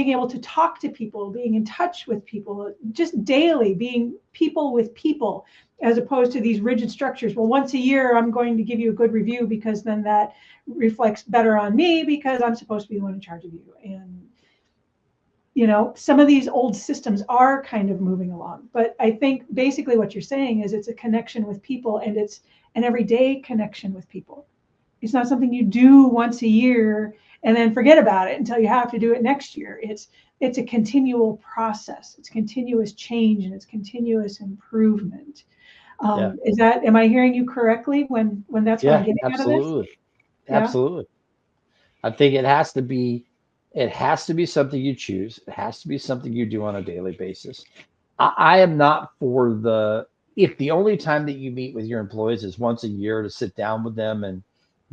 being able to talk to people, being in touch with people, just daily being people with people, as opposed to these rigid structures. Well, once a year, I'm going to give you a good review because then that reflects better on me because I'm supposed to be the one in charge of you. And, some of these old systems are kind of moving along. But I think basically what you're saying is it's a connection with people, and it's an everyday connection with people. It's not something you do once a year and then forget about it until you have to do it next year. It's a continual process. It's continuous change, and it's continuous improvement. Am I hearing you correctly when that's what I'm getting out of this? Absolutely. Yeah. Absolutely. I think it has to be something you choose. It has to be something you do on a daily basis. I am not for if the only time that you meet with your employees is once a year to sit down with them and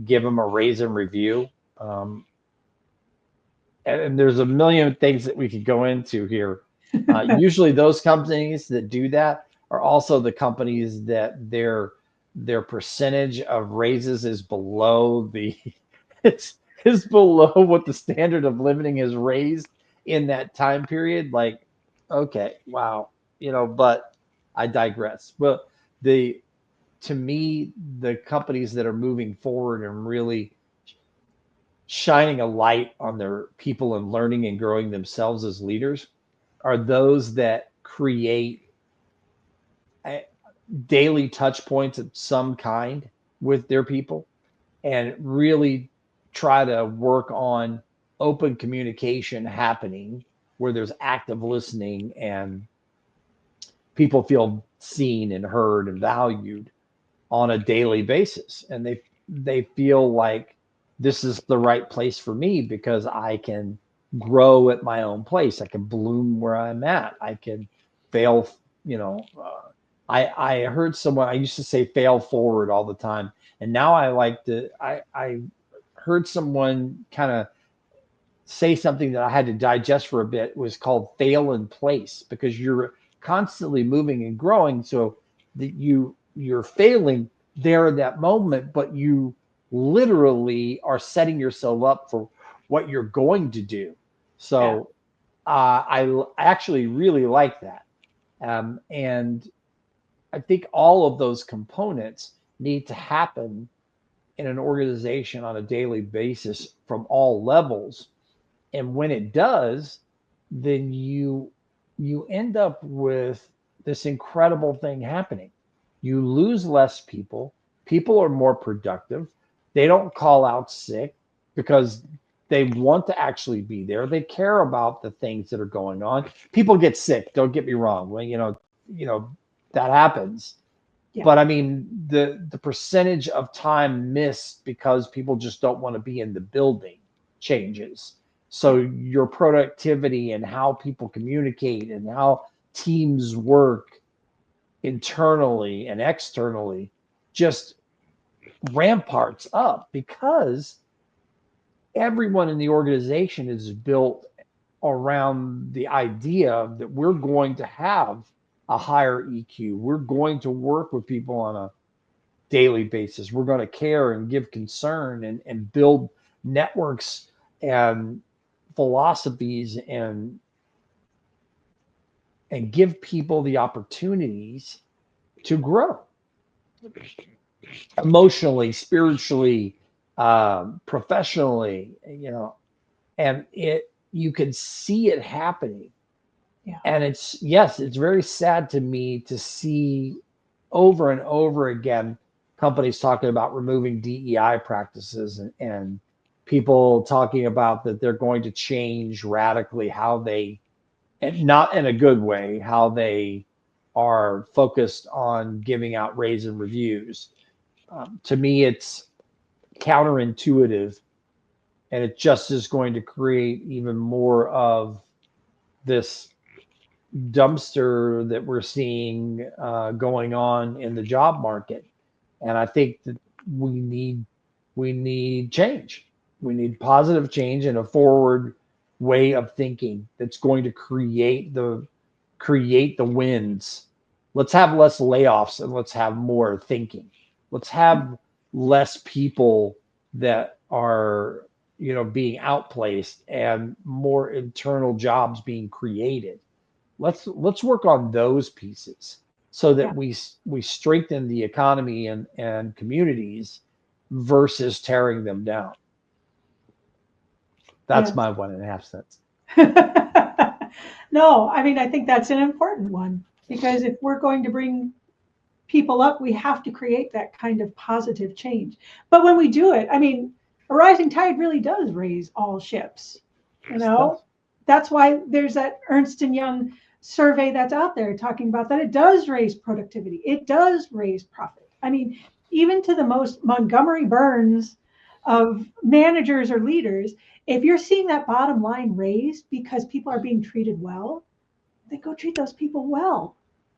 give them a raise and review. And there's a million things that we could go into here. Usually those companies that do that are also the companies that their percentage of raises is below it's below what the standard of living is raised in that time period. Like, okay, wow, but I digress. But to me, the companies that are moving forward and really shining a light on their people and learning and growing themselves as leaders are those that create daily touch points of some kind with their people and really try to work on open communication happening where there's active listening and people feel seen and heard and valued on a daily basis. And they feel like this is the right place for me because I can grow at my own place. I can bloom where I'm at. I can fail, I heard someone, I used to say fail forward all the time. And now I heard someone kind of say something that I had to digest for a bit. It was called fail in place, because you're constantly moving and growing. So that you're failing there in that moment, but you literally are setting yourself up for what you're going to do. So I actually really like that. And I think all of those components need to happen in an organization on a daily basis from all levels. And when it does, then you end up with this incredible thing happening. You lose less people. People are more productive. They don't call out sick because they want to actually be there. They care about the things that are going on. People get sick. Don't get me wrong. Well, that happens. Yeah. But I mean, the percentage of time missed because people just don't want to be in the building changes. So your productivity and how people communicate and how teams work internally and externally just ramparts up because everyone in the organization is built around the idea that we're going to have a higher EQ. We're going to work with people on a daily basis. We're going to care and give concern and build networks and philosophies and give people the opportunities to grow emotionally, spiritually, professionally, and you can see it happening. Yeah. And it's very sad to me to see over and over again companies talking about removing DEI practices and people talking about that they're going to change radically how they, and not in a good way, how they are focused on giving out raise and reviews. To me, it's counterintuitive, and it just is going to create even more of this dumpster that we're seeing going on in the job market. And I think that we need change. We need positive change and a forward way of thinking that's going to create the wins. Let's have less layoffs and let's have more thinking. Let's have less people that are being outplaced and more internal jobs being created. Let's work on those pieces so that we strengthen the economy and communities versus tearing them down. That's my 1.5 cents. No, I mean, I think that's an important one, because if we're going to bring people up, we have to create that kind of positive change. But when we do it, I mean, a rising tide really does raise all ships. That's why there's that Ernst & Young survey that's out there talking about that. It does raise productivity. It does raise profit. I mean, even to the most Montgomery Burns of managers or leaders, if you're seeing that bottom line raised because people are being treated well, then go treat those people well.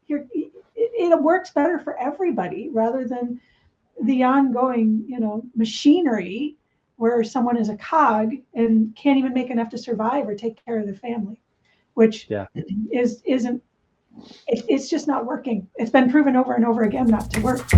It works better for everybody rather than the ongoing, machinery where someone is a cog and can't even make enough to survive or take care of their family, which isn't. It's just not working. It's been proven over and over again not to work.